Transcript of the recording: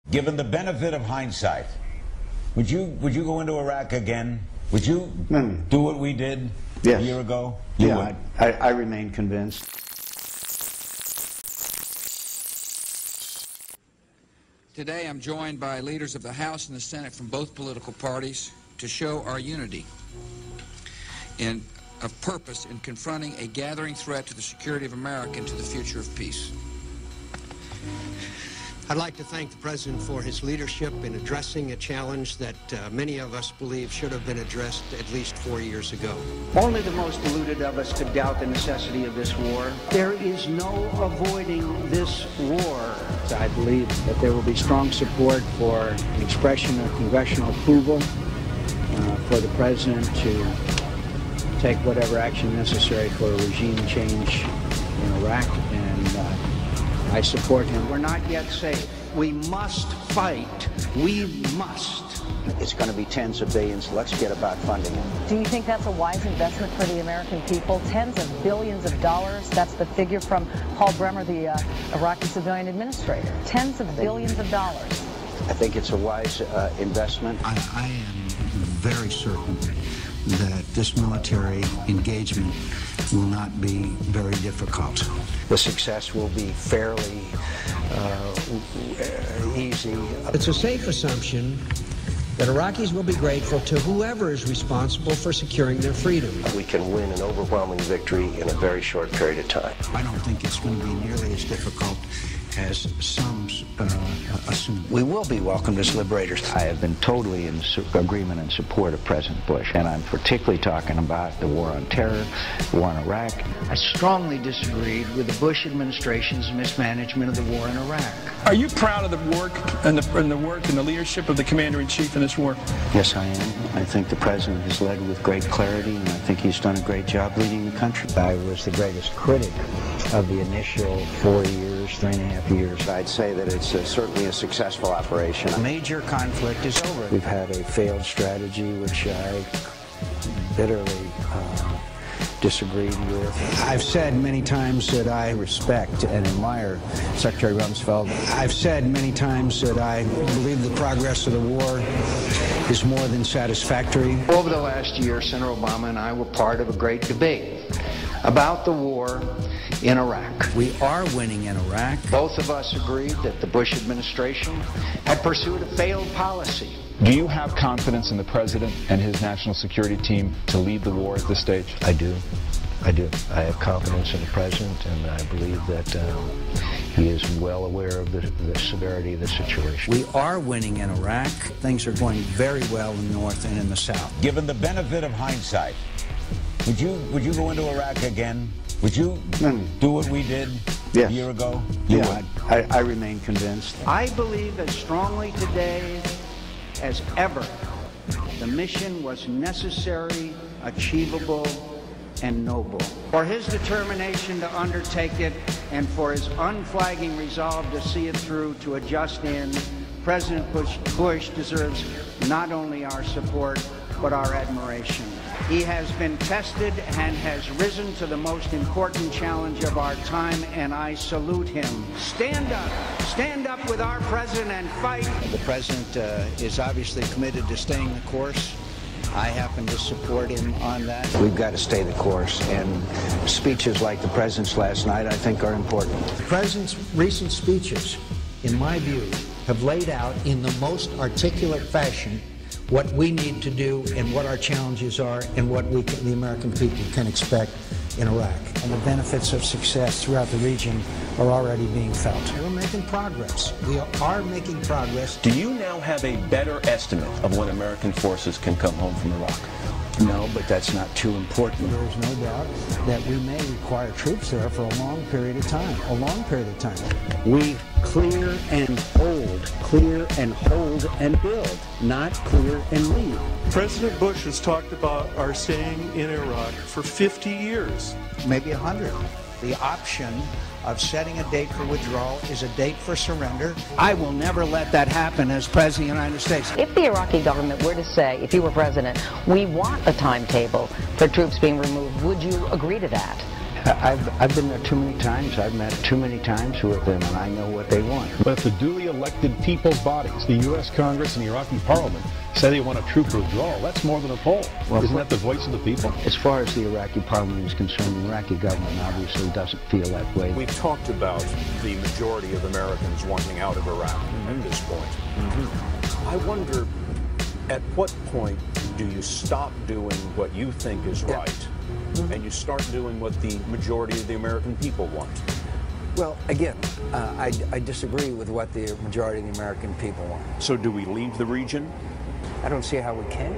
Given the benefit of hindsight, would you go into Iraq again? Would you do what we did a year ago? I remain convinced. Today I'm joined by leaders of the House and the Senate from both political parties to show our unity of purpose in confronting a gathering threat to the security of America and to the future of peace. I'd like to thank the President for his leadership in addressing a challenge that many of us believe should have been addressed at least 4 years ago. Only the most deluded of us could doubt the necessity of this war. There is no avoiding this war. I believe that there will be strong support for expression of congressional approval for the President to take whatever action necessary for a regime change in Iraq, and I support him. We're not yet safe. We must fight. We must. It's going to be tens of billions. Let's get about funding it. Do you think that's a wise investment for the American people? Tens of billions of dollars. That's the figure from Paul Bremer, the Iraqi civilian administrator. Tens of billions of dollars. I think it's a wise investment. I am very certain that this military engagement will not be very difficult. The success will be fairly easy. It's a safe assumption that Iraqis will be grateful to whoever is responsible for securing their freedom. We can win an overwhelming victory in a very short period of time. I don't think it's going to be nearly as difficult as some assume. We will be welcomed as liberators. I have been totally in agreement and support of President Bush, and I'm particularly talking about the war on terror, the war in Iraq. I strongly disagreed with the Bush administration's mismanagement of the war in Iraq. Are you proud of the work and the leadership of the Commander-in-Chief in this war? Yes, I am. I think the President has led with great clarity, and I think he's done a great job leading the country. I was the greatest critic of the initial 4 years, 3.5 years. I'd say that it's certainly a successful operation. A major conflict is over. We've had a failed strategy, which I bitterly disagreed with. I've said many times that I respect and admire Secretary Rumsfeld. I've said many times that I believe the progress of the war is more than satisfactory. Over the last year, Senator Obama and I were part of a great debate about the war in Iraq. We are winning in Iraq. Both of us agreed that the Bush administration had pursued a failed policy. Do you have confidence in the President and his national security team to lead the war at this stage? I do. I do. I have confidence in the President, and I believe that he is well aware of the severity of the situation. We are winning in Iraq. Things are going very well in the North and in the South. Given the benefit of hindsight, would you go into Iraq again? Would you do what we did a year ago? I remain convinced. I believe as strongly today as ever the mission was necessary, achievable, and noble. For his determination to undertake it and for his unflagging resolve to see it through to a just end, President Bush deserves not only our support, but our admiration. He has been tested and has risen to the most important challenge of our time, and I salute him. Stand up with our President and fight. The President is obviously committed to staying the course. I happen to support him on that. We've got to stay the course, and speeches like the President's last night, I think, are important. The President's recent speeches, in my view, have laid out in the most articulate fashion what we need to do and what our challenges are and what the American people can expect in Iraq. And the benefits of success throughout the region are already being felt. We're making progress. We are making progress. Do you now have a better estimate of when American forces can come home from Iraq? No, but that's not too important. There is no doubt that we may require troops there for a long period of time. We clear and hold and build, not clear and leave. President Bush has talked about our staying in Iraq for 50 years. Maybe 100. The option of setting a date for withdrawal is a date for surrender. I will never let that happen as President of the United States. If the Iraqi government were to say, if you were president, we want a timetable for troops being removed, would you agree to that? I've been there too many times. I've met too many times with them, and I know what they want. But if the duly elected people's bodies, the U.S. Congress and the Iraqi Parliament, say they want a troop withdrawal, that's more than a poll. Well, isn't that the voice of the people? As far as the Iraqi Parliament is concerned, the Iraqi government obviously doesn't feel that way. We've talked about the majority of Americans wanting out of Iraq at this point. I wonder, at what point do you stop doing what you think is right and you start doing what the majority of the American people want? Well, again, I disagree with what the majority of the American people want. So do we leave the region? I don't see how we can.